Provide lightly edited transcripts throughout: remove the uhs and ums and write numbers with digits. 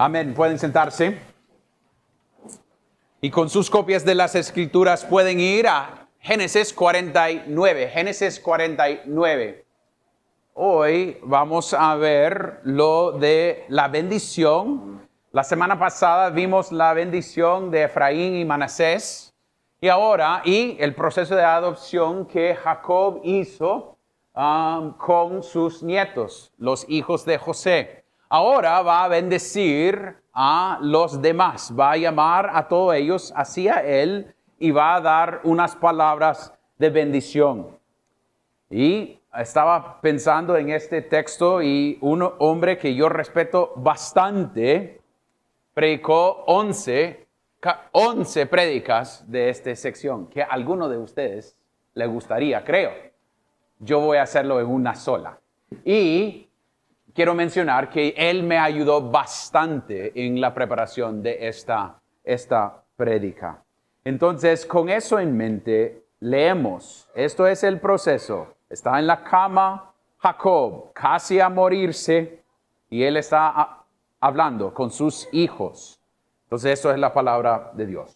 Amén. Pueden sentarse. Y con sus copias de las Escrituras pueden ir a Génesis 49. Génesis 49. Hoy vamos a ver lo de la bendición. La semana pasada vimos la bendición de Efraín y Manasés. Y ahora, el proceso de adopción que Jacob hizo con sus nietos, los hijos de José. Ahora va a bendecir a los demás, va a llamar a todos ellos hacia él y va a dar unas palabras de bendición. Y estaba pensando en este texto y un hombre que yo respeto bastante predicó 11 prédicas de esta sección, que a alguno de ustedes le gustaría, creo. Yo voy a hacerlo en una sola. Y quiero mencionar que él me ayudó bastante en la preparación de esta prédica. Entonces, con eso en mente, leemos. Esto es el proceso. Está en la cama Jacob, casi a morirse, y él está hablando con sus hijos. Entonces, eso es la palabra de Dios.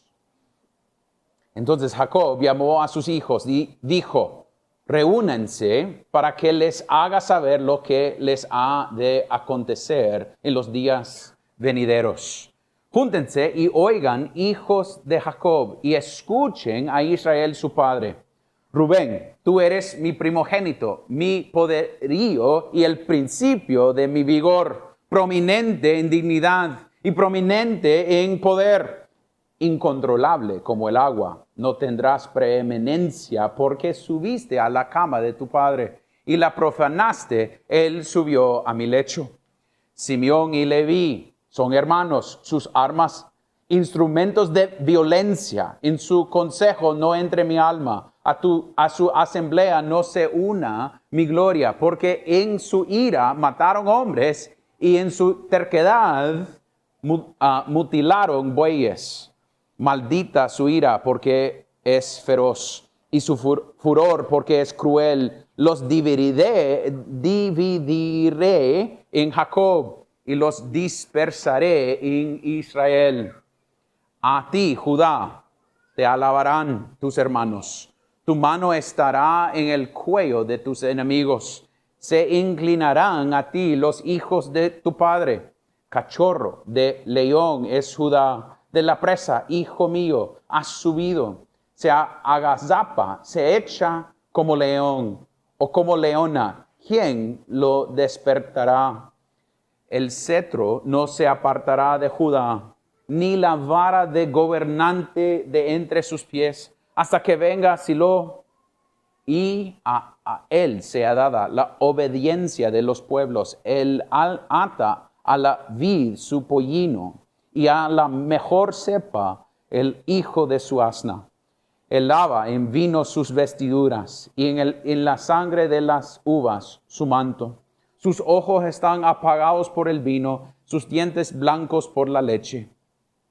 Entonces, Jacob llamó a sus hijos y dijo: reúnanse para que les haga saber lo que les ha de acontecer en los días venideros. Júntense y oigan, hijos de Jacob, y escuchen a Israel su padre. Rubén, tú eres mi primogénito, mi poderío y el principio de mi vigor, prominente en dignidad y prominente en poder. Incontrolable como el agua, no tendrás preeminencia porque subiste a la cama de tu padre y la profanaste, él subió a mi lecho. Simeón y Leví son hermanos, sus armas, instrumentos de violencia. En su consejo no entre mi alma, a su asamblea no se una mi gloria, porque en su ira mataron hombres y en su terquedad mutilaron bueyes. Maldita su ira porque es feroz y su furor porque es cruel. Los dividiré en Jacob y los dispersaré en Israel. A ti, Judá, te alabarán tus hermanos. Tu mano estará en el cuello de tus enemigos. Se inclinarán a ti los hijos de tu padre. Cachorro de león es Judá. De la presa, hijo mío, has subido. Se agazapa, se echa como león o como leona. ¿Quién lo despertará? El cetro no se apartará de Judá, ni la vara de gobernante de entre sus pies, hasta que venga Silo. Y a él sea dada la obediencia de los pueblos. Él ata a la vid su pollino, y a la mejor cepa el hijo de su asna. Él lava en vino sus vestiduras, y en la sangre de las uvas su manto. Sus ojos están apagados por el vino, sus dientes blancos por la leche.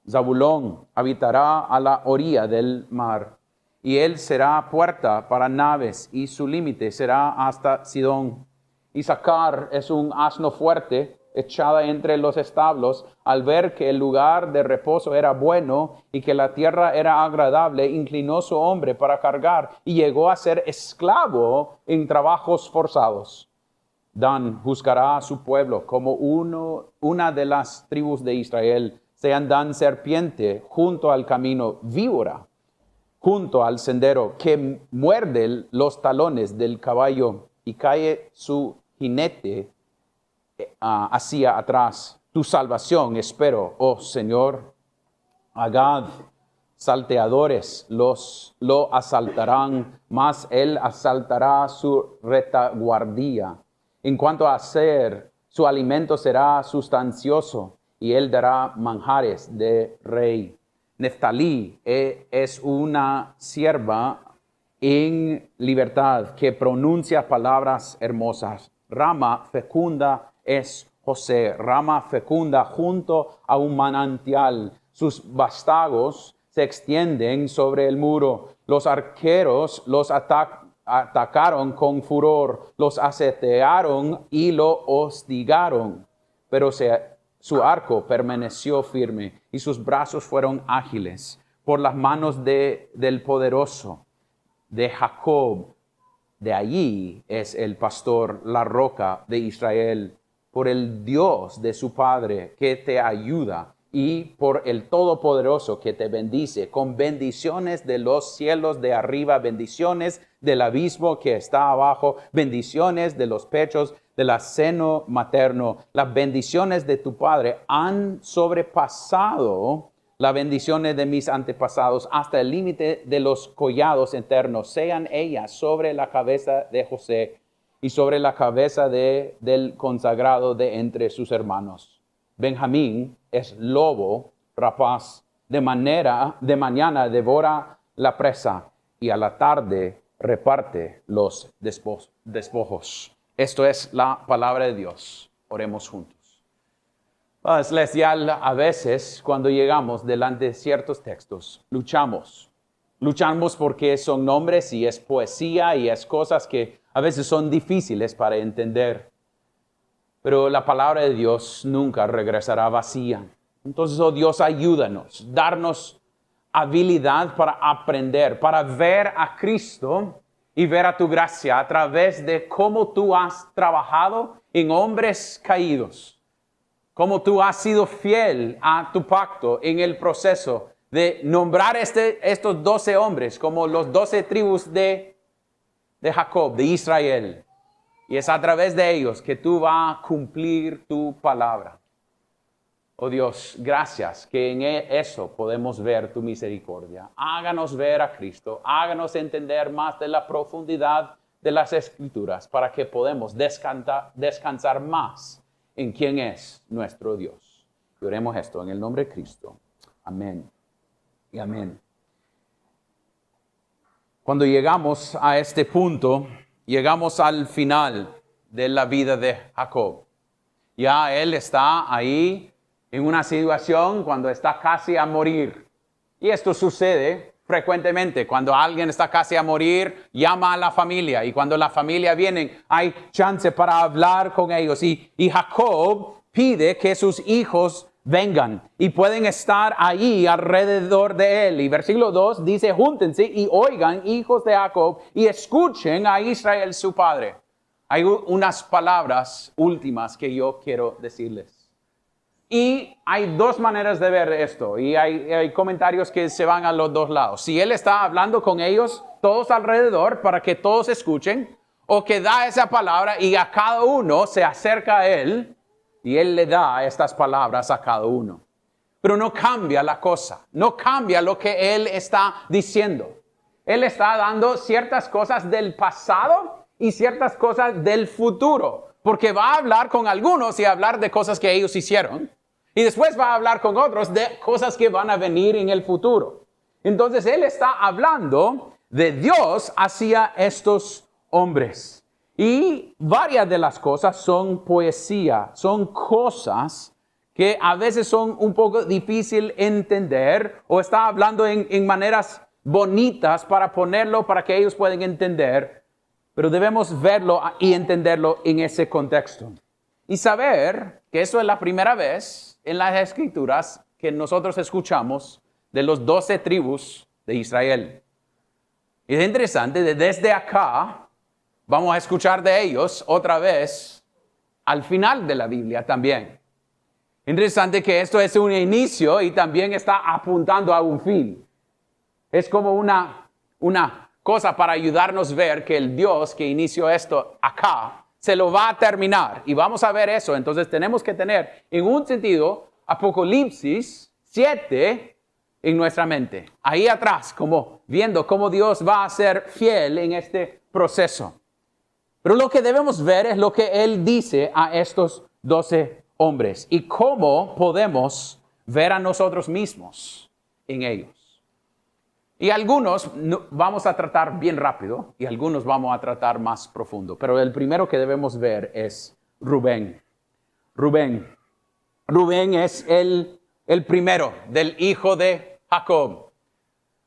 Zabulón habitará a la orilla del mar, y él será puerta para naves, y su límite será hasta Sidón. Isaacar es un asno fuerte, echada entre los establos. Al ver que el lugar de reposo era bueno y que la tierra era agradable, inclinó su hombre para cargar y llegó a ser esclavo en trabajos forzados. Dan juzgará a su pueblo como una de las tribus de Israel. Sean Dan serpiente junto al camino, víbora junto al sendero, que muerde los talones del caballo y cae su jinete hacia atrás. Tu salvación espero, oh Señor. Agad, salteadores lo asaltarán, mas él asaltará su retaguardia. En cuanto a hacer, su alimento será sustancioso, y él dará manjares de rey. Neftalí es una sierva en libertad que pronuncia palabras hermosas. Rama fecunda es José, rama fecunda junto a un manantial. Sus vástagos se extienden sobre el muro. Los arqueros los atacaron con furor, los asediaron y lo hostigaron. Pero se Su arco permaneció firme y sus brazos fueron ágiles. Por las manos del poderoso de Jacob, de allí es el pastor, la roca de Israel. Por el Dios de su Padre que te ayuda y por el Todopoderoso que te bendice con bendiciones de los cielos de arriba, bendiciones del abismo que está abajo, bendiciones de los pechos del seno materno. Las bendiciones de tu Padre han sobrepasado las bendiciones de mis antepasados hasta el límite de los collados eternos. Sean ellas sobre la cabeza de José y sobre la cabeza del consagrado de entre sus hermanos. Benjamín es lobo rapaz, de mañana devora la presa y a la tarde reparte los despojos. Esto es la palabra de Dios. Oremos juntos. Es celestial, a veces cuando llegamos delante de ciertos textos, luchamos porque son nombres y es poesía y es cosas que a veces son difíciles para entender. Pero la palabra de Dios nunca regresará vacía. Entonces, oh Dios, ayúdanos, darnos habilidad para aprender, para ver a Cristo y ver a tu gracia a través de cómo tú has trabajado en hombres caídos, cómo tú has sido fiel a tu pacto en el proceso de nombrar estos 12 hombres como los 12 tribus de Jacob, de Israel. Y es a través de ellos que tú vas a cumplir tu palabra. Oh Dios, gracias que en eso podemos ver tu misericordia. Háganos ver a Cristo, háganos entender más de la profundidad de las Escrituras para que podamos descansar más en quién es nuestro Dios. Y oremos esto en el nombre de Cristo. Amén y amén. Cuando llegamos a este punto, llegamos al final de la vida de Jacob. Ya él está ahí en una situación cuando está casi a morir. Y esto sucede frecuentemente. Cuando alguien está casi a morir, llama a la familia. Y cuando la familia viene, hay chance para hablar con ellos. Y Jacob pide que sus hijos vengan y pueden estar ahí alrededor de él. Y versículo 2 dice, júntense y oigan, hijos de Jacob, y escuchen a Israel su padre. Hay unas palabras últimas que yo quiero decirles. Y hay dos maneras de ver esto, y hay comentarios que se van a los dos lados. Si él está hablando con ellos, todos alrededor, para que todos escuchen, o que da esa palabra y a cada uno se acerca a él, y él le da estas palabras a cada uno. Pero no cambia la cosa, no cambia lo que él está diciendo. Él está dando ciertas cosas del pasado y ciertas cosas del futuro, porque va a hablar con algunos y hablar de cosas que ellos hicieron. Y después va a hablar con otros de cosas que van a venir en el futuro. Entonces él está hablando de Dios hacia estos hombres. Y varias de las cosas son poesía, son cosas que a veces son un poco difícil entender o está hablando en maneras bonitas para ponerlo para que ellos puedan entender. Pero debemos verlo y entenderlo en ese contexto. Y saber que eso es la primera vez en las Escrituras que nosotros escuchamos de los 12 tribus de Israel. Y es interesante, desde acá vamos a escuchar de ellos otra vez al final de la Biblia también. Interesante que esto es un inicio y también está apuntando a un fin. Es como una cosa para ayudarnos a ver que el Dios que inició esto acá se lo va a terminar. Y vamos a ver eso. Entonces tenemos que tener, en un sentido, Apocalipsis 7 en nuestra mente. Ahí atrás, como viendo cómo Dios va a ser fiel en este proceso. Pero lo que debemos ver es lo que Él dice a estos 12 hombres. Y cómo podemos ver a nosotros mismos en ellos. Y algunos vamos a tratar bien rápido y algunos vamos a tratar más profundo. Pero el primero que debemos ver es Rubén. Rubén es el primero del hijo de Jacob.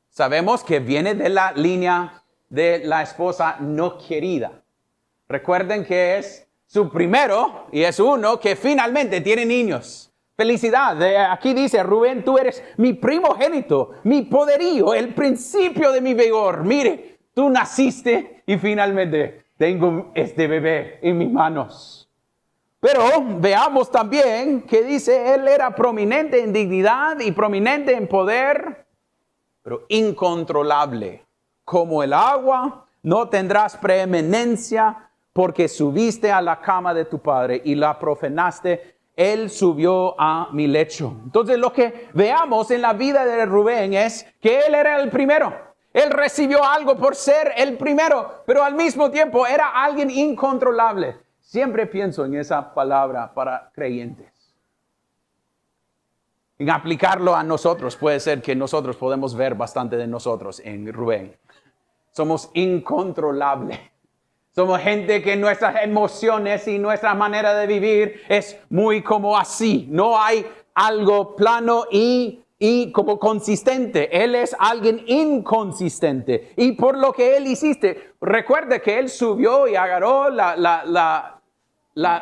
Sabemos que viene de la línea de la esposa no querida. Recuerden que es su primero y es uno que finalmente tiene niños. Felicidad. Aquí dice, Rubén, tú eres mi primogénito, mi poderío, el principio de mi vigor. Mire, tú naciste y finalmente tengo este bebé en mis manos. Pero veamos también que dice, él era prominente en dignidad y prominente en poder, pero incontrolable. Como el agua, no tendrás preeminencia porque subiste a la cama de tu padre y la profanaste. Él subió a mi lecho. Entonces lo que veamos en la vida de Rubén es que él era el primero. Él recibió algo por ser el primero, pero al mismo tiempo era alguien incontrolable. Siempre pienso en esa palabra para creyentes. En aplicarlo a nosotros, puede ser que nosotros podemos ver bastante de nosotros en Rubén. Somos incontrolables. Somos gente que nuestras emociones y nuestra manera de vivir es muy como así. No hay algo plano y como consistente. Él es alguien inconsistente. Y por lo que él hiciste, recuerde que él subió y agarró la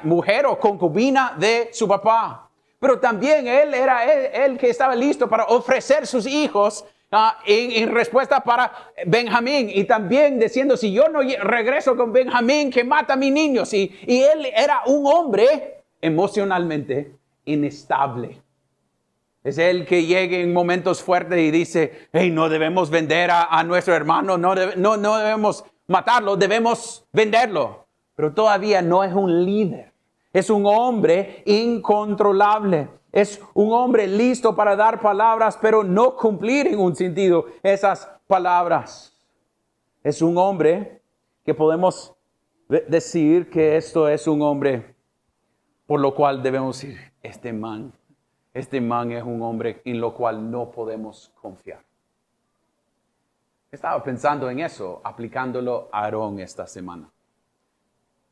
mujer o concubina de su papá. Pero también él era el que estaba listo para ofrecer sus hijos en respuesta para Benjamín. Y también diciendo, si yo no regreso con Benjamín, que mata a mis niños. Y él era un hombre emocionalmente inestable. Es el que llega en momentos fuertes y dice, hey, no debemos vender a nuestro hermano, no debemos matarlo, debemos venderlo. Pero todavía no es un líder. Es un hombre incontrolable. Es un hombre listo para dar palabras, pero no cumplir en un sentido esas palabras. Es un hombre que podemos decir que esto es un hombre por lo cual debemos decir, este man es un hombre en lo cual no podemos confiar. Estaba pensando en eso, aplicándolo a Aarón esta semana.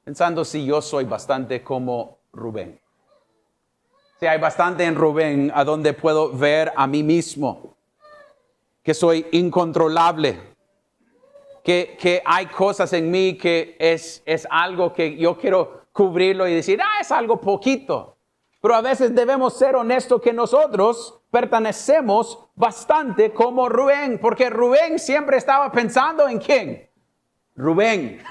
Pensando si yo soy bastante como Rubén. Si hay bastante en Rubén a donde puedo ver a mí mismo. Que soy incontrolable. Que hay cosas en mí que es algo que yo quiero cubrirlo y decir, es algo poquito. Pero a veces debemos ser honestos que nosotros pertenecemos bastante como Rubén. Porque Rubén siempre estaba pensando en ¿quién? Rubén.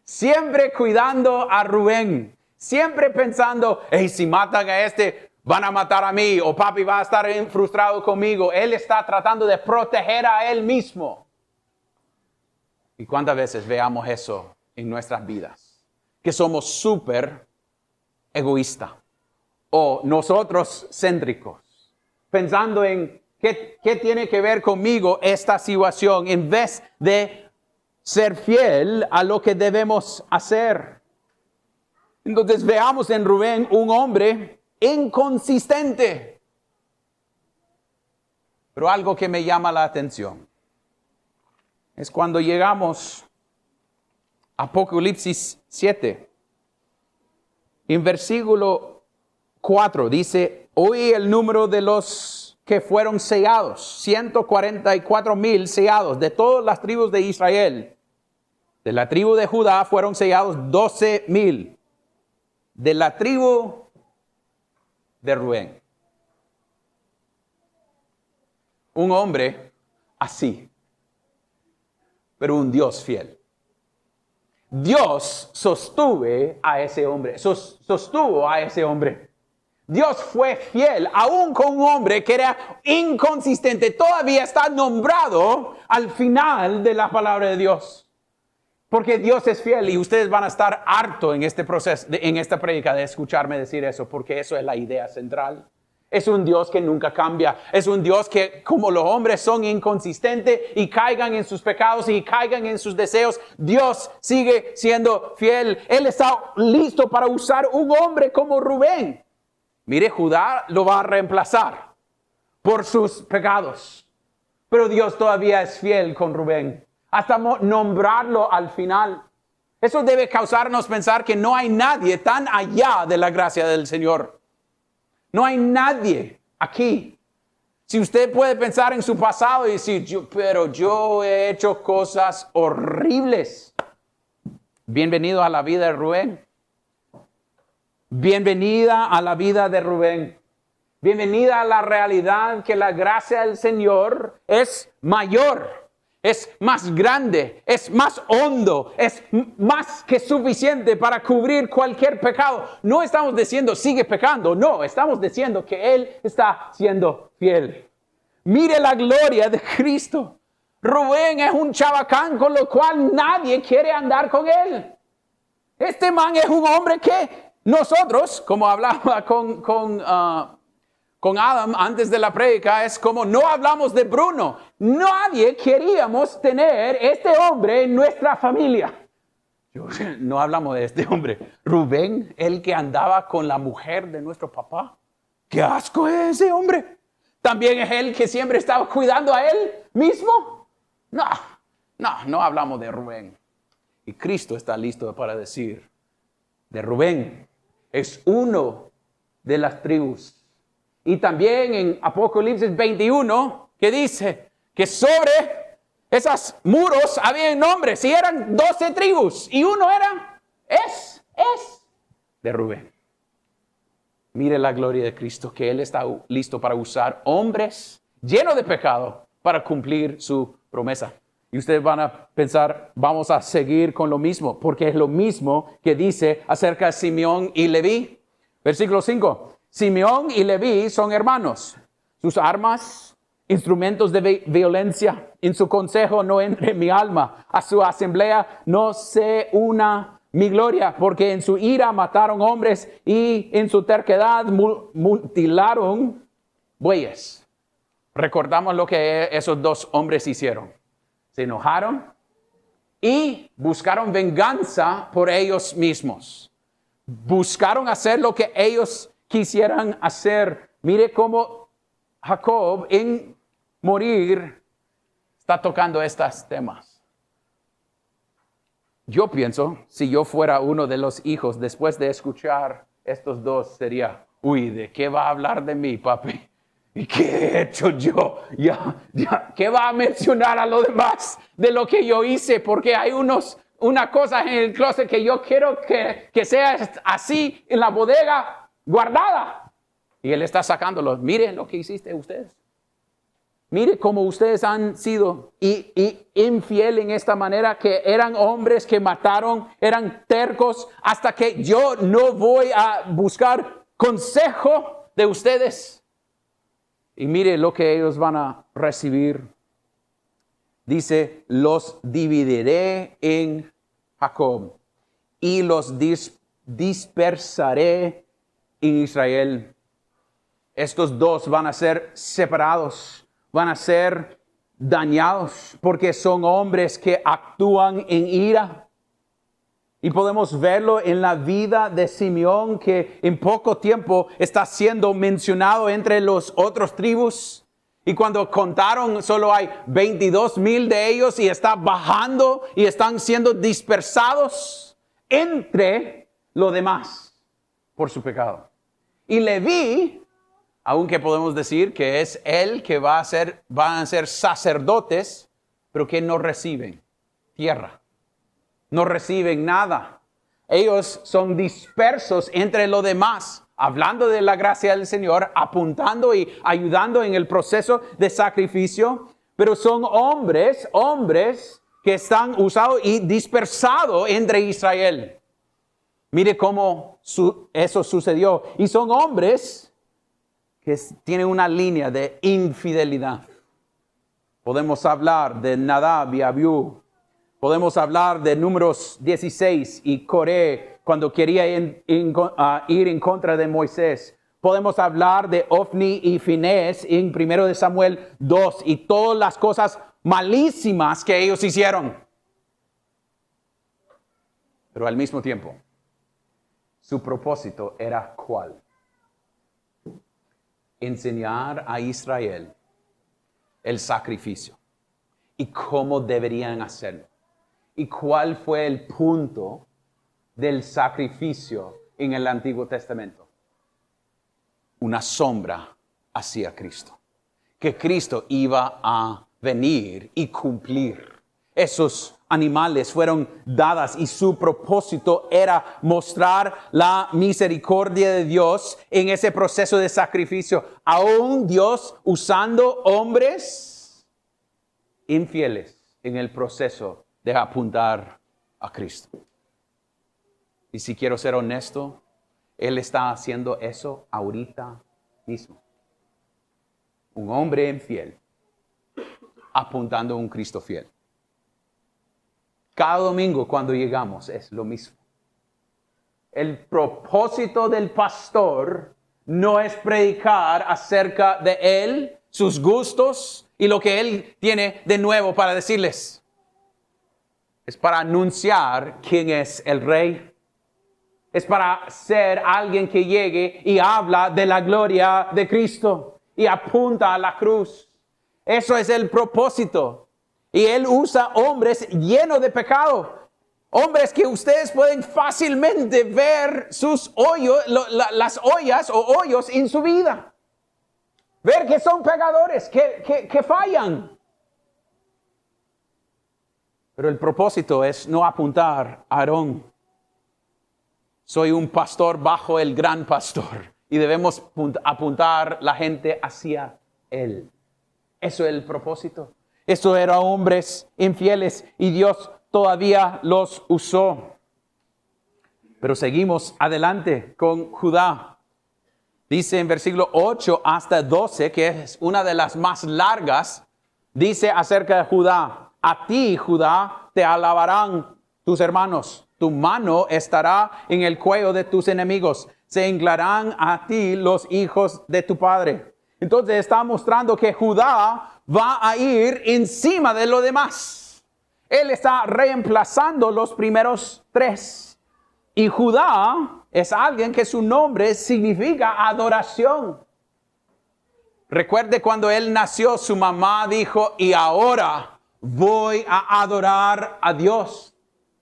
Siempre cuidando a Rubén. Siempre pensando, hey, si matan a este, van a matar a mí. O papi va a estar frustrado conmigo. Él está tratando de proteger a él mismo. ¿Y cuántas veces veamos eso en nuestras vidas? Que somos súper egoístas. O nosotros céntricos. Pensando en qué tiene que ver conmigo esta situación. En vez de ser fiel a lo que debemos hacer. Entonces veamos en Rubén un hombre inconsistente. Pero algo que me llama la atención es cuando llegamos a Apocalipsis 7. En versículo 4 dice, oí el número de los que fueron sellados, 144,000 sellados de todas las tribus de Israel. De la tribu de Judá fueron sellados 12,000. De la tribu de Rubén. Un hombre así, pero un Dios fiel. Dios sostuvo a ese hombre. Dios fue fiel, aún con un hombre que era inconsistente. Todavía está nombrado al final de la palabra de Dios. Porque Dios es fiel y ustedes van a estar hartos en este proceso, en esta prédica de escucharme decir eso, porque eso es la idea central. Es un Dios que nunca cambia. Es un Dios que, como los hombres son inconsistentes y caigan en sus pecados y caigan en sus deseos, Dios sigue siendo fiel. Él está listo para usar un hombre como Rubén. Mire, Judá lo va a reemplazar por sus pecados. Pero Dios todavía es fiel con Rubén. Hasta nombrarlo al final. Eso debe causarnos pensar que no hay nadie tan allá de la gracia del Señor. No hay nadie aquí. Si usted puede pensar en su pasado y decir, pero yo he hecho cosas horribles. Bienvenido a la vida de Rubén. Bienvenida a la vida de Rubén. Bienvenida a la realidad que la gracia del Señor es mayor, es más grande, es más hondo, es más que suficiente para cubrir cualquier pecado. No estamos diciendo sigue pecando, no, estamos diciendo que Él está siendo fiel. Mire la gloria de Cristo. Rubén es un chabacán con lo cual nadie quiere andar con él. Este man es un hombre que nosotros, como hablaba con Adam antes de la prédica, es como no hablamos de Bruno. Nadie queríamos tener este hombre en nuestra familia. No hablamos de este hombre. Rubén, el que andaba con la mujer de nuestro papá. ¡Qué asco es ese hombre! ¿También es él que siempre estaba cuidando a él mismo? No hablamos de Rubén. Y Cristo está listo para decir de Rubén. Es uno de las tribus. Y también en Apocalipsis 21, que dice que sobre esos muros había nombres y eran 12 tribus. Y uno es de Rubén. Mire la gloria de Cristo, que Él está listo para usar hombres llenos de pecado para cumplir su promesa. Y ustedes van a pensar, vamos a seguir con lo mismo, porque es lo mismo que dice acerca de Simeón y Leví. Versículo 5. Simeón y Leví son hermanos. Sus armas, instrumentos de violencia. En su consejo no entre mi alma. A su asamblea no se una mi gloria, porque en su ira mataron hombres y en su terquedad mutilaron bueyes. Recordamos lo que esos dos hombres hicieron. Se enojaron y buscaron venganza por ellos mismos. Buscaron hacer lo que ellos quisieran hacer. Mire cómo Jacob en morir está tocando estos temas. Yo pienso, si yo fuera uno de los hijos, después de escuchar estos dos, sería, ¿de qué va a hablar de mí, papi? ¿Y qué he hecho yo? ¿Qué va a mencionar a lo demás de lo que yo hice? Porque hay una cosa en el closet que yo quiero que sea así en la bodega guardada. Y él está sacándolo. Miren lo que hiciste ustedes. Mire cómo ustedes han sido infiel en esta manera, que eran hombres que mataron, eran tercos, hasta que yo no voy a buscar consejo de ustedes. Y mire lo que ellos van a recibir. Dice, los dividiré en Jacob y los dispersaré en Israel. Estos dos van a ser separados. Van a ser dañados porque son hombres que actúan en ira. Y podemos verlo en la vida de Simeón, que en poco tiempo está siendo mencionado entre los otros tribus. Y cuando contaron, solo hay 22,000 de ellos y está bajando y están siendo dispersados entre los demás por su pecado. Y Leví, aunque podemos decir que es él que van a ser sacerdotes, pero que no reciben tierra, no reciben nada. Ellos son dispersos entre los demás, hablando de la gracia del Señor, apuntando y ayudando en el proceso de sacrificio, pero son hombres que están usados y dispersados entre Israel. Mire cómo eso sucedió. Y son hombres que tiene una línea de infidelidad. Podemos hablar de Nadab y Abiú. Podemos hablar de Números 16 y Coré cuando quería ir en contra de Moisés. Podemos hablar de Ofni y Finés en 1 Samuel 2 y todas las cosas malísimas que ellos hicieron. Pero al mismo tiempo, su propósito era ¿cuál? Enseñar a Israel el sacrificio y cómo deberían hacerlo. ¿Y cuál fue el punto del sacrificio en el Antiguo Testamento? Una sombra hacia Cristo. Que Cristo iba a venir y cumplir esos animales fueron dadas y su propósito era mostrar la misericordia de Dios en ese proceso de sacrificio. Aún Dios usando hombres infieles en el proceso de apuntar a Cristo. Y si quiero ser honesto, Él está haciendo eso ahorita mismo. Un hombre infiel apuntando a un Cristo fiel. Cada domingo cuando llegamos es lo mismo. El propósito del pastor no es predicar acerca de él, sus gustos y lo que él tiene de nuevo para decirles. Es para anunciar quién es el rey. Es para ser alguien que llegue y habla de la gloria de Cristo y apunta a la cruz. Eso es el propósito. Y Él usa hombres llenos de pecado. Hombres que ustedes pueden fácilmente ver sus hoyos, las ollas o hoyos en su vida. Ver que son pecadores, que fallan. Pero el propósito es no apuntar a Aarón. Soy un pastor bajo el gran pastor. Y debemos apuntar la gente hacia Él. Eso es el propósito. Eso eran hombres infieles y Dios todavía los usó. Pero seguimos adelante con Judá. Dice en versículo 8 hasta 12, que es una de las más largas, dice acerca de Judá: a ti, Judá, te alabarán tus hermanos. Tu mano estará en el cuello de tus enemigos. Se inclinarán a ti los hijos de tu padre. Entonces está mostrando que Judá va a ir encima de lo demás. Él está reemplazando los primeros tres. Y Judá es alguien que su nombre significa adoración. Recuerde cuando él nació, su mamá dijo: y ahora voy a adorar a Dios.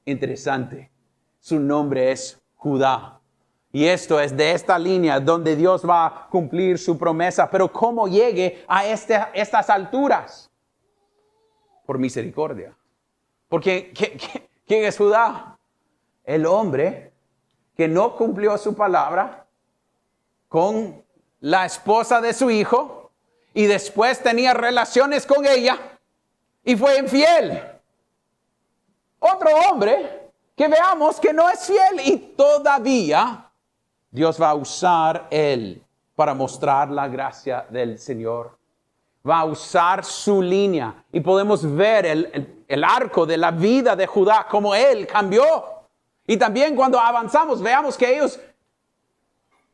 Interesante. Su nombre es Judá. Y esto es de esta línea donde Dios va a cumplir su promesa. Pero ¿cómo llegue a estas alturas? Por misericordia. Porque ¿quién es Judá? El hombre que no cumplió su palabra con la esposa de su hijo y después tenía relaciones con ella y fue infiel. Otro hombre que veamos que no es fiel y todavía Dios va a usar él para mostrar la gracia del Señor. Va a usar su línea y podemos ver el arco de la vida de Judá, como él cambió. Y también cuando avanzamos, veamos que ellos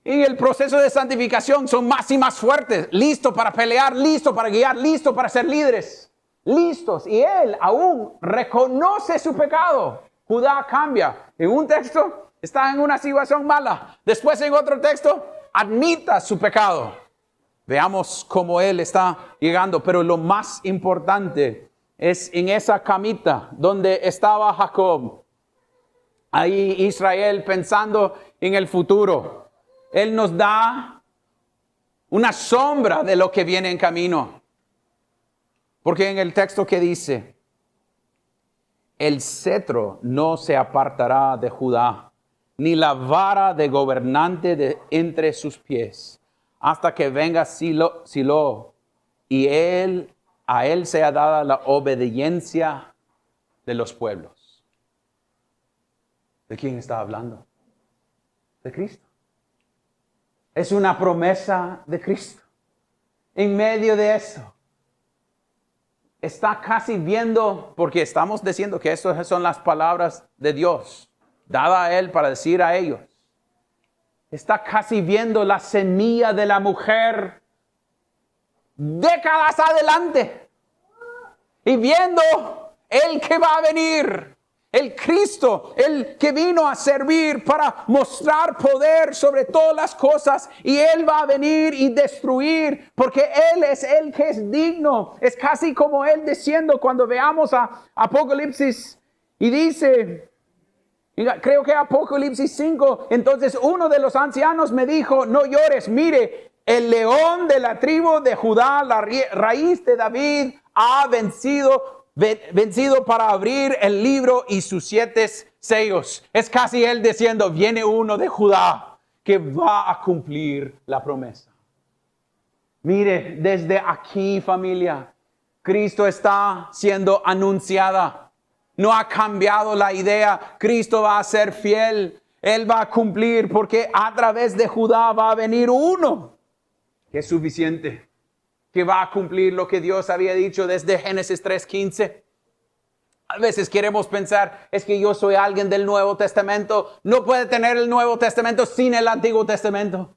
en el proceso de santificación son más y más fuertes, listos para pelear, listos para guiar, listos para ser líderes. Listos. Y él aún reconoce su pecado. Judá cambia. En un texto está en una situación mala. Después en otro texto admita su pecado. Veamos cómo él está llegando. Pero lo más importante es en esa camita donde estaba Jacob. Ahí Israel pensando en el futuro. Él nos da una sombra de lo que viene en camino. Porque en el texto que dice: el cetro no se apartará de Judá, ni la vara de gobernante de entre sus pies, hasta que venga Silo, y a él sea dada la obediencia de los pueblos. ¿De quién está hablando? De Cristo. Es una promesa de Cristo. En medio de eso, está casi viendo, porque estamos diciendo que estas son las palabras de Dios, dada a él para decir a ellos. Está casi viendo la semilla de la mujer décadas adelante. Y viendo el que va a venir. El Cristo, el que vino a servir para mostrar poder sobre todas las cosas. Y Él va a venir y destruir, porque Él es el que es digno. Es casi como Él diciendo cuando veamos a Apocalipsis y dice, creo que Apocalipsis 5, entonces uno de los ancianos me dijo: no llores, mire, el león de la tribu de Judá, la raíz de David, ha vencido vencido para abrir el libro y sus 7 sellos. Es casi él diciendo, viene uno de Judá que va a cumplir la promesa. Mire, desde aquí, familia, Cristo está siendo anunciada. No ha cambiado la idea. Cristo va a ser fiel. Él va a cumplir porque a través de Judá va a venir uno que es suficiente, que va a cumplir lo que Dios había dicho desde Génesis 3:15. A veces queremos pensar, es que yo soy alguien del Nuevo Testamento. No puede tener el Nuevo Testamento sin el Antiguo Testamento.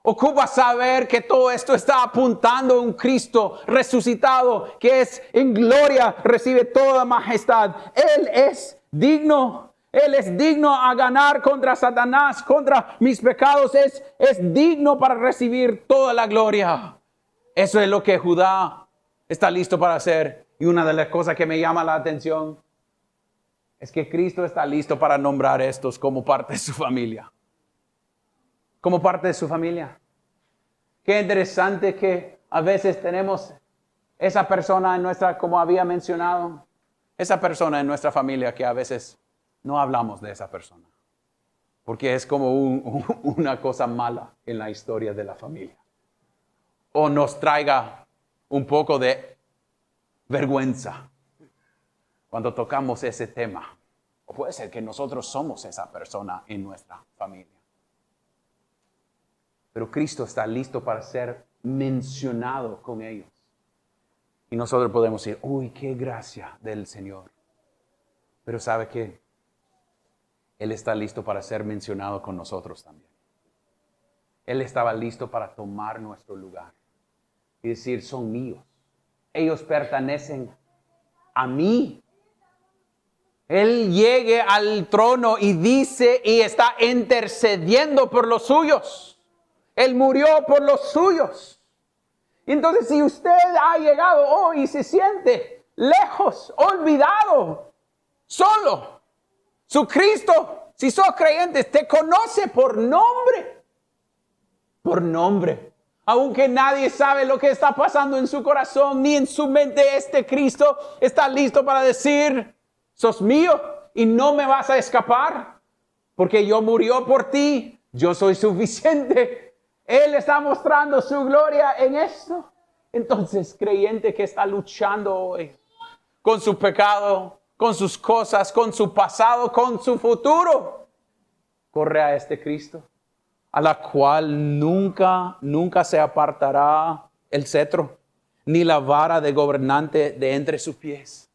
Ocupa saber que todo esto está apuntando a un Cristo resucitado, que es en gloria, recibe toda majestad. Él es digno. Él es digno a ganar contra Satanás, contra mis pecados. Es digno para recibir toda la gloria. Eso es lo que Judá está listo para hacer. Y una de las cosas que me llama la atención es que Cristo está listo para nombrar estos como parte de su familia. Como parte de su familia. Qué interesante que a veces tenemos esa persona en nuestra, como había mencionado, esa persona en nuestra familia que a veces no hablamos de esa persona. Porque es como una cosa mala en la historia de la familia. O nos traiga un poco de vergüenza cuando tocamos ese tema. O puede ser que nosotros somos esa persona en nuestra familia. Pero Cristo está listo para ser mencionado con ellos. Y nosotros podemos decir, uy, qué gracia del Señor. Pero ¿sabe qué? Él está listo para ser mencionado con nosotros también. Él estaba listo para tomar nuestro lugar y decir, son míos. Ellos pertenecen a mí. Él llegue al trono y dice y está intercediendo por los suyos. Él murió por los suyos. Entonces, si usted ha llegado hoy y se siente lejos, olvidado, solo, su Cristo, si sos creyente, te conoce por nombre. Por nombre. Aunque nadie sabe lo que está pasando en su corazón ni en su mente, este Cristo está listo para decir, sos mío y no me vas a escapar, porque yo murió por ti, yo soy suficiente. Él está mostrando su gloria en esto. Entonces, creyente que está luchando hoy con su pecado, con sus cosas, con su pasado, con su futuro, corre a este Cristo, a la cual nunca se apartará el cetro, ni la vara de gobernante de entre sus pies.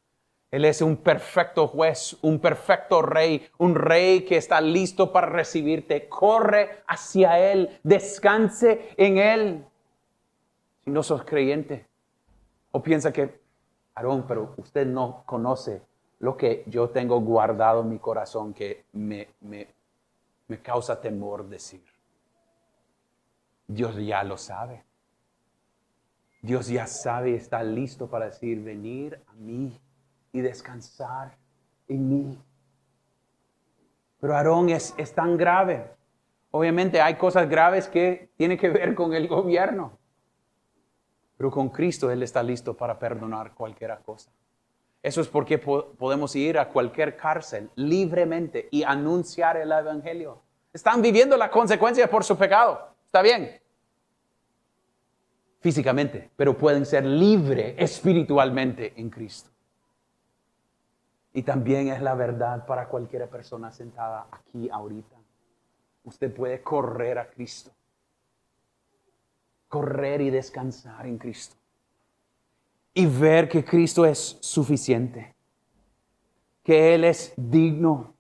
Él es un perfecto juez, un perfecto rey, un rey que está listo para recibirte. Corre hacia Él, descanse en Él. Si no sos creyente, o piensa que, Aarón, pero usted no conoce lo que yo tengo guardado en mi corazón que me causa temor decir. Dios ya lo sabe. Dios ya sabe y está listo para decir, venir a mí y descansar en mí. Pero Aarón es tan grave. Obviamente hay cosas graves que tienen que ver con el gobierno. Pero con Cristo Él está listo para perdonar cualquier cosa. Eso es porque podemos ir a cualquier cárcel libremente y anunciar el evangelio. Están viviendo la consecuencia por su pecado. Está bien. Físicamente, pero pueden ser libres espiritualmente en Cristo. Y también es la verdad para cualquier persona sentada aquí ahorita. Usted puede correr a Cristo. Correr y descansar en Cristo. Y ver que Cristo es suficiente. Que Él es digno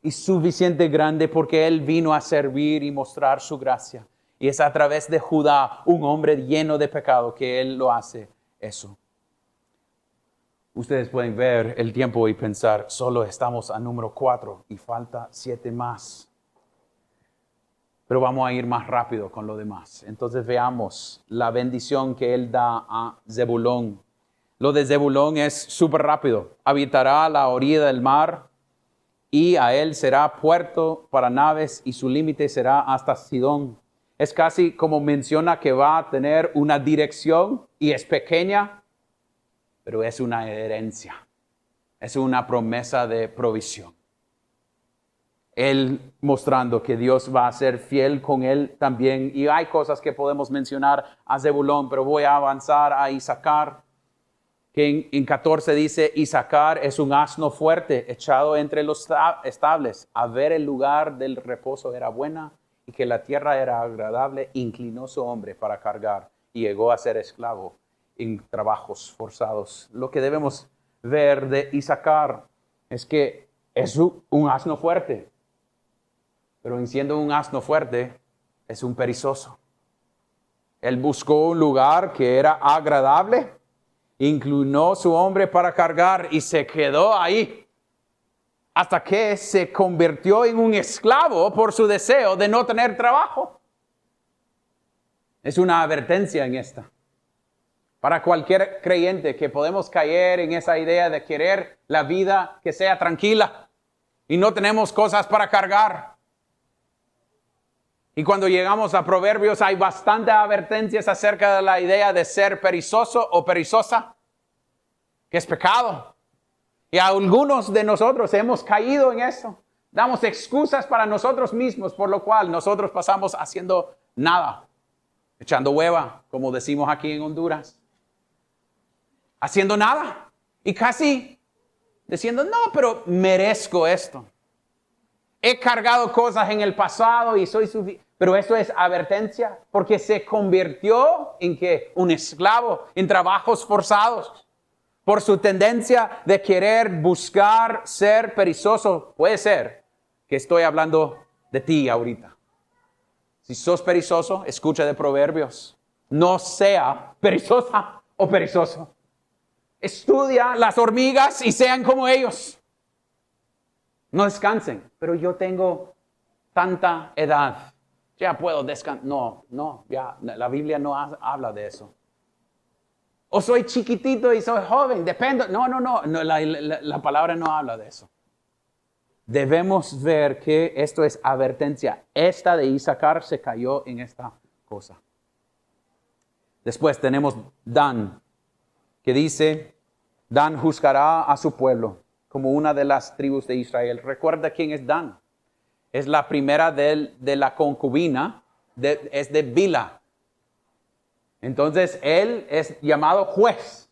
y suficiente grande porque Él vino a servir y mostrar su gracia. Y es a través de Judá, un hombre lleno de pecado, que Él lo hace eso. Ustedes pueden ver el tiempo y pensar, solo estamos a número 4 y falta 7 más. Pero vamos a ir más rápido con lo demás. Entonces veamos la bendición que Él da a Zebulón. Lo de Zebulón es súper rápido. Habitará a la orilla del mar y a él será puerto para naves y su límite será hasta Sidón. Es casi como menciona que va a tener una dirección y es pequeña, pero es una herencia. Es una promesa de provisión. Él mostrando que Dios va a ser fiel con él también. Y hay cosas que podemos mencionar a Zebulón, pero voy a avanzar a Isaacar, que en 14 dice, Isaacar es un asno fuerte, echado entre los estables. A ver el lugar del reposo era buena y que la tierra era agradable. Inclinó su hombre para cargar y llegó a ser esclavo en trabajos forzados. Lo que debemos ver de Isaacar es que es un asno fuerte. Pero en siendo un asno fuerte, es un perezoso. Él buscó un lugar que era agradable, inclinó su hombre para cargar y se quedó ahí. Hasta que se convirtió en un esclavo por su deseo de no tener trabajo. Es una advertencia en esta. Para cualquier creyente que podemos caer en esa idea de querer la vida que sea tranquila y no tenemos cosas para cargar. Y cuando llegamos a Proverbios hay bastantes advertencias acerca de la idea de ser perezoso o perezosa, que es pecado. Y algunos de nosotros hemos caído en eso. Damos excusas para nosotros mismos, por lo cual nosotros pasamos haciendo nada, echando hueva, como decimos aquí en Honduras. Haciendo nada y casi diciendo, no, pero merezco esto. He cargado cosas en el pasado y soy suficiente. Pero esto es advertencia porque se convirtió en que un esclavo en trabajos forzados por su tendencia de querer buscar ser perezoso. Puede ser que estoy hablando de ti ahorita. Si sos perezoso, escucha de Proverbios. No sea perezosa o perezoso. Estudia las hormigas y sean como ellos. No descansen, pero yo tengo tanta edad. Ya puedo descansar. No, ya la Biblia no habla de eso. O soy chiquitito y soy joven, depende. No, la palabra no habla de eso. Debemos ver que esto es advertencia. Esta de Isaacar se cayó en esta cosa. Después tenemos Dan, que dice, Dan juzgará a su pueblo como una de las tribus de Israel. Recuerda quién es Dan. Es la primera de la concubina, es de Bila. Entonces, él es llamado juez.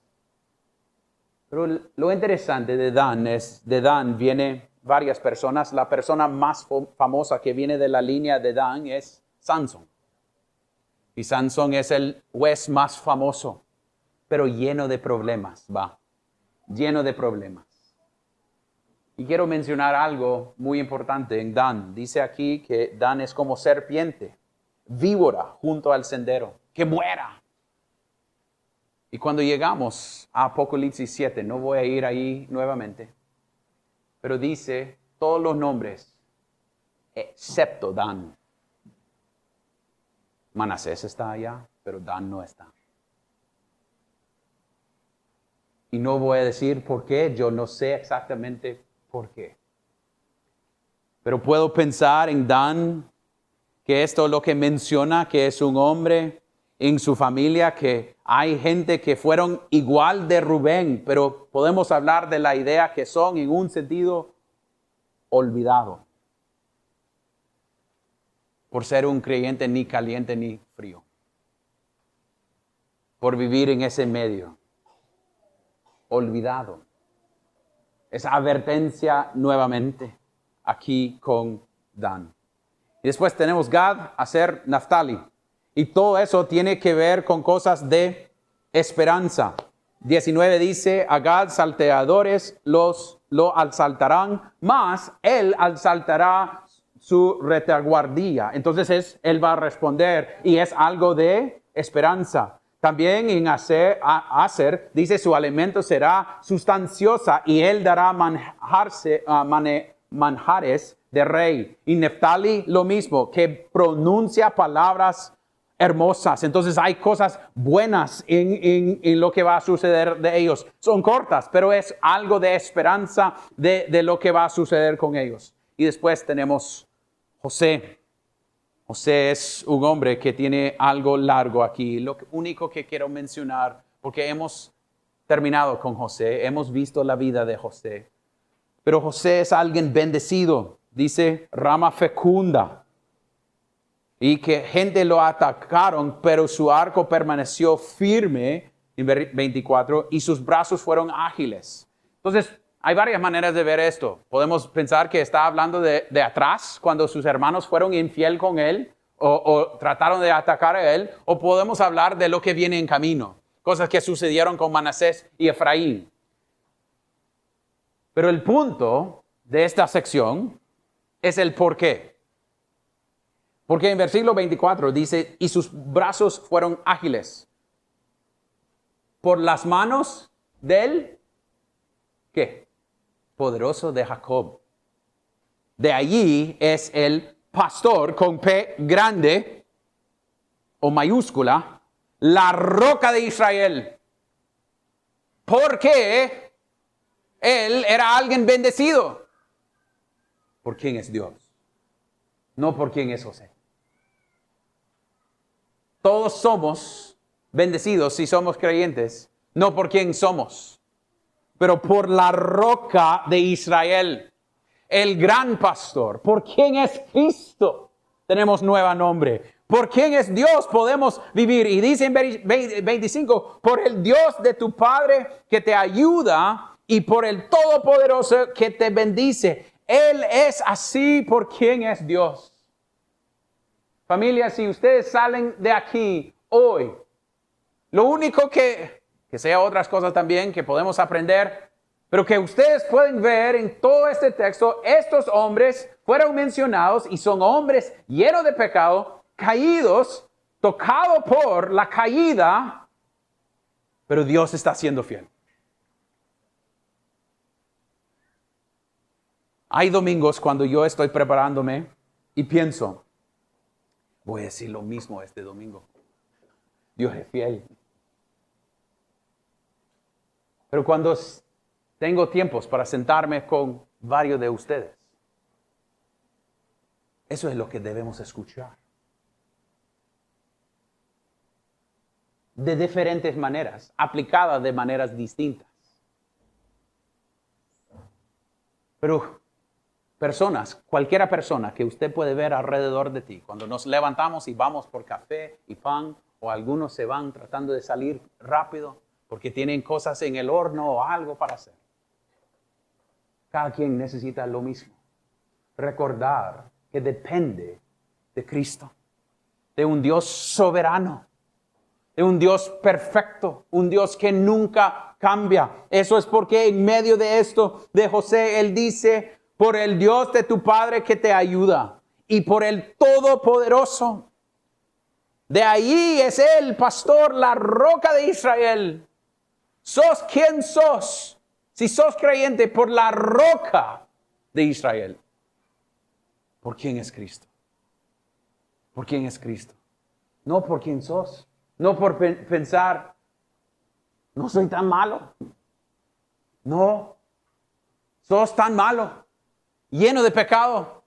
Pero lo interesante de Dan viene varias personas. La persona más famosa que viene de la línea de Dan es Sansón. Y Sansón es el juez más famoso, pero lleno de problemas, lleno de problemas. Y quiero mencionar algo muy importante en Dan. Dice aquí que Dan es como serpiente, víbora junto al sendero, que muera. Y cuando llegamos a Apocalipsis 7, no voy a ir ahí nuevamente, pero dice todos los nombres, excepto Dan. Manasés está allá, pero Dan no está. Y no voy a decir por qué, yo no sé exactamente por qué. Pero puedo pensar en Dan, que esto es lo que menciona, que es un hombre en su familia, que hay gente que fueron igual de Rubén, pero podemos hablar de la idea que son en un sentido olvidado. Por ser un creyente ni caliente ni frío. Por vivir en ese medio. Olvidado. Esa advertencia nuevamente aquí con Dan. Y después tenemos Gad, Aser, Naftali. Y todo eso tiene que ver con cosas de esperanza. 19 dice, a Gad salteadores lo asaltarán, mas él asaltará su retaguardia. Entonces él va a responder y es algo de esperanza. También en Aser dice su alimento será sustanciosa y él dará manjares de rey. Y Neftali lo mismo, que pronuncia palabras hermosas. Entonces hay cosas buenas en lo que va a suceder de ellos. Son cortas, pero es algo de esperanza de lo que va a suceder con ellos. Y después tenemos José. José es un hombre que tiene algo largo aquí. Lo único que quiero mencionar, porque hemos terminado con José, hemos visto la vida de José. Pero José es alguien bendecido, dice rama fecunda. Y que gente lo atacaron, pero su arco permaneció firme, en 24, y sus brazos fueron ágiles. Entonces, hay varias maneras de ver esto. Podemos pensar que está hablando de atrás, cuando sus hermanos fueron infiel con él, o trataron de atacar a él, o podemos hablar de lo que viene en camino, cosas que sucedieron con Manasés y Efraín. Pero el punto de esta sección es el por qué. Porque en versículo 24 dice, y sus brazos fueron ágiles por las manos del, ¿qué? Poderoso de Jacob. De allí es el pastor con P grande o mayúscula, la roca de Israel. Porque él era alguien bendecido. ¿Por quién es Dios? No por quién es José. Todos somos bendecidos si somos creyentes, no por quién somos, pero por la roca de Israel, el gran pastor. ¿Por quién es Cristo? Tenemos nuevo nombre. ¿Por quién es Dios? Podemos vivir. Y dice en 25, por el Dios de tu Padre que te ayuda y por el Todopoderoso que te bendice. Él es así por quien es Dios. Familia, si ustedes salen de aquí hoy, lo único que sea otras cosas también que podemos aprender, pero que ustedes pueden ver en todo este texto, estos hombres fueron mencionados y son hombres llenos de pecado, caídos, tocados por la caída, pero Dios está siendo fiel. Hay domingos cuando yo estoy preparándome y pienso, voy a decir lo mismo este domingo. Dios es fiel. Pero cuando tengo tiempos para sentarme con varios de ustedes, eso es lo que debemos escuchar. De diferentes maneras, aplicadas de maneras distintas. Pero personas, cualquiera persona que usted puede ver alrededor de ti, cuando nos levantamos y vamos por café y pan, o algunos se van tratando de salir rápido porque tienen cosas en el horno o algo para hacer. Cada quien necesita lo mismo. Recordar que depende de Cristo, de un Dios soberano, de un Dios perfecto, un Dios que nunca cambia. Eso es porque en medio de esto de José, él dice, por el Dios de tu Padre que te ayuda y por el Todopoderoso. De ahí es el pastor, la roca de Israel. ¿Sos quien sos? Si sos creyente, por la roca de Israel. ¿Por quién es Cristo? ¿Por quién es Cristo? No por quién sos. No por pensar, no soy tan malo. No, sos tan malo, lleno de pecado.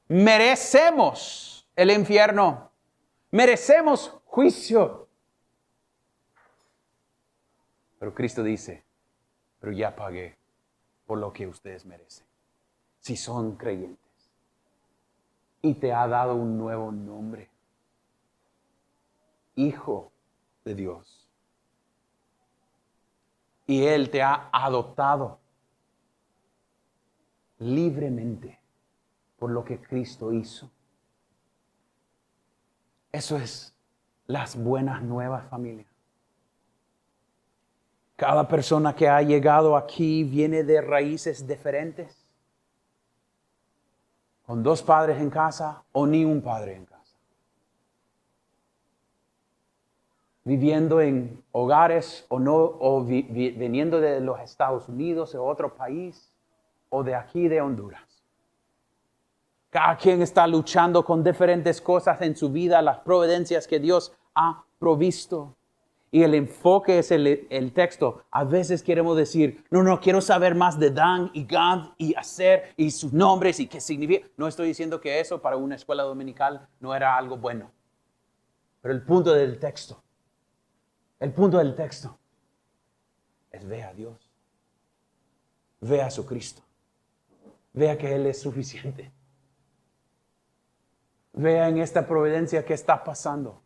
Merecemos el infierno. Merecemos juicio. Pero Cristo dice, pero ya pagué por lo que ustedes merecen. Si son creyentes. Y te ha dado un nuevo nombre. Hijo de Dios. Y Él te ha adoptado libremente por lo que Cristo hizo. Eso es las buenas nuevas, familia. Cada persona que ha llegado aquí viene de raíces diferentes. Con 2 padres en casa o ni un padre en casa. Viviendo en hogares o no, o viniendo de los Estados Unidos o otro país o de aquí de Honduras. Cada quien está luchando con diferentes cosas en su vida, las providencias que Dios ha provisto. Y el enfoque es el texto. A veces queremos decir, no, quiero saber más de Dan y Gad y Aser y sus nombres y qué significa. No estoy diciendo que eso para una escuela dominical no era algo bueno. Pero el punto del texto es ve a Dios. Ve a su Cristo. Vea que Él es suficiente. Vea en esta providencia que está pasando,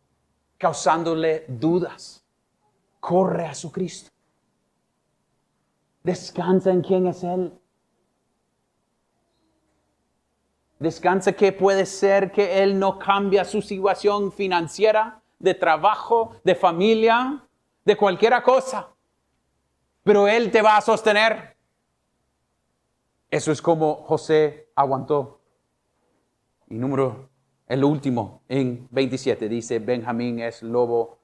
causándole dudas. Corre a su Cristo. Descansa en quién es Él. Descansa que puede ser que Él no cambia su situación financiera, de trabajo, de familia, de cualquier cosa. Pero Él te va a sostener. Eso es como José aguantó. Y el último, en 27, dice, Benjamín es lobo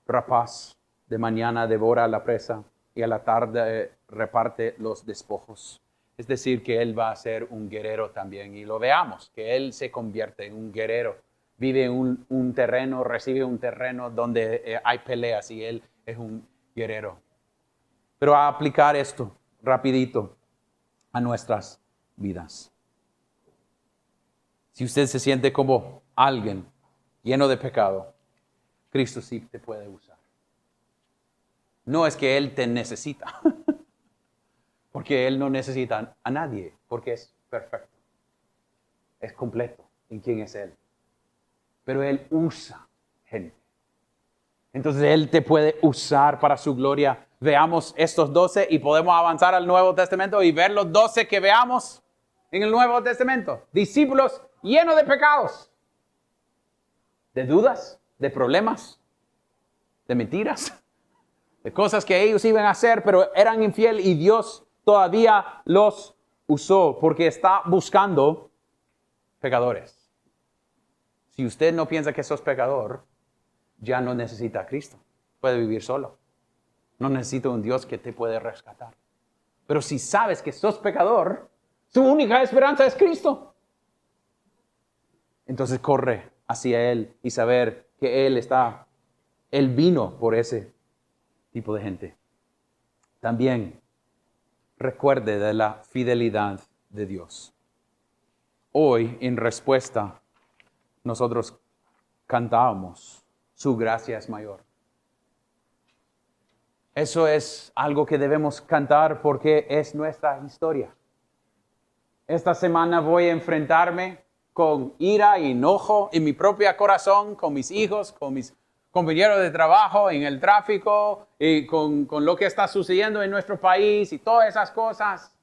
rapaz, de mañana devora la presa y a la tarde reparte los despojos. Es decir, que él va a ser un guerrero también. Y lo veamos, que él se convierte en un guerrero. Vive en un terreno, recibe un terreno donde hay peleas y él es un guerrero. Pero a aplicar esto rapidito a nuestras vidas. Si usted se siente como alguien lleno de pecado, Cristo sí te puede usar. No es que Él te necesita, porque Él no necesita a nadie, porque es perfecto, es completo en quién es Él. Pero Él usa gente. Entonces Él te puede usar para su gloria. Veamos estos 12 y podemos avanzar al Nuevo Testamento y ver los 12 que veamos en el Nuevo Testamento. Discípulos llenos de pecados, de dudas, de problemas, de mentiras, de cosas que ellos iban a hacer, pero eran infieles y Dios todavía los usó porque está buscando pecadores. Si usted no piensa que sos pecador, ya no necesita a Cristo. Puede vivir solo. No necesita un Dios que te puede rescatar. Pero si sabes que sos pecador, su única esperanza es Cristo. Entonces corre hacia Él y saber que Él vino por ese tipo de gente. También recuerde de la fidelidad de Dios. Hoy, en respuesta, nosotros cantábamos, su gracia es mayor. Eso es algo que debemos cantar porque es nuestra historia. Esta semana voy a enfrentarme con ira y enojo en mi propio corazón, con mis hijos, con mis compañeros de trabajo, en el tráfico, y con lo que está sucediendo en nuestro país y todas esas cosas.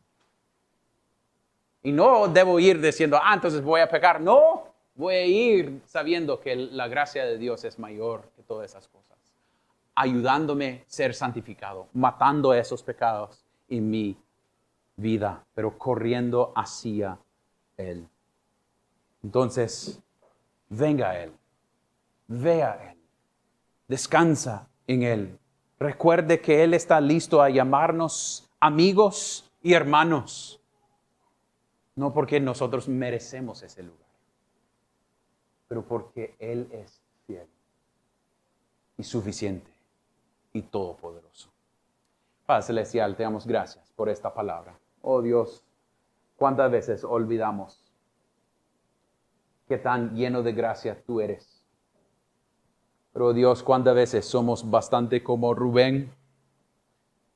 Y no debo ir diciendo, entonces voy a pecar. No, voy a ir sabiendo que la gracia de Dios es mayor que todas esas cosas. Ayudándome a ser santificado, matando esos pecados en mi vida, pero corriendo hacia Él. Entonces, venga a Él, ve a Él, descansa en Él. Recuerde que Él está listo a llamarnos amigos y hermanos. No porque nosotros merecemos ese lugar, pero porque Él es fiel y suficiente y todopoderoso. Padre Celestial, te damos gracias por esta palabra. Oh Dios, cuántas veces olvidamos qué tan lleno de gracia tú eres. Pero Dios, cuántas veces somos bastante como Rubén,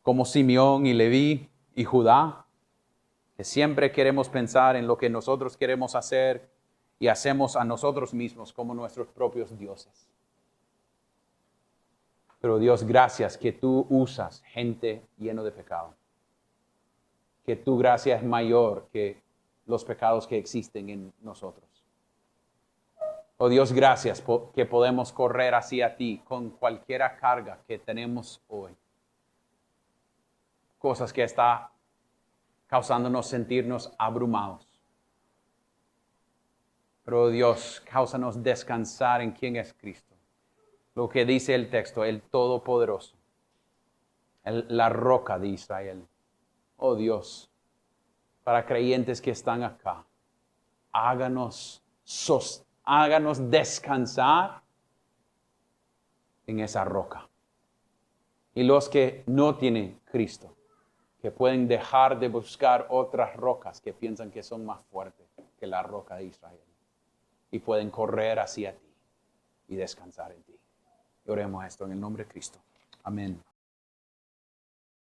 como Simeón y Leví y Judá, que siempre queremos pensar en lo que nosotros queremos hacer y hacemos a nosotros mismos como nuestros propios dioses. Pero Dios, gracias que tú usas gente lleno de pecado. Que tu gracia es mayor que los pecados que existen en nosotros. Oh Dios, gracias que podemos correr hacia ti con cualquier carga que tenemos hoy. Cosas que está causándonos sentirnos abrumados. Pero Dios, cáusanos descansar en quién es Cristo. Lo que dice el texto, el Todopoderoso, la roca de Israel. Oh Dios, para creyentes que están acá, háganos descansar en esa roca. Y los que no tienen Cristo, que pueden dejar de buscar otras rocas que piensan que son más fuertes que la roca de Israel. Y pueden correr hacia ti y descansar en ti. Y oremos esto en el nombre de Cristo. Amén.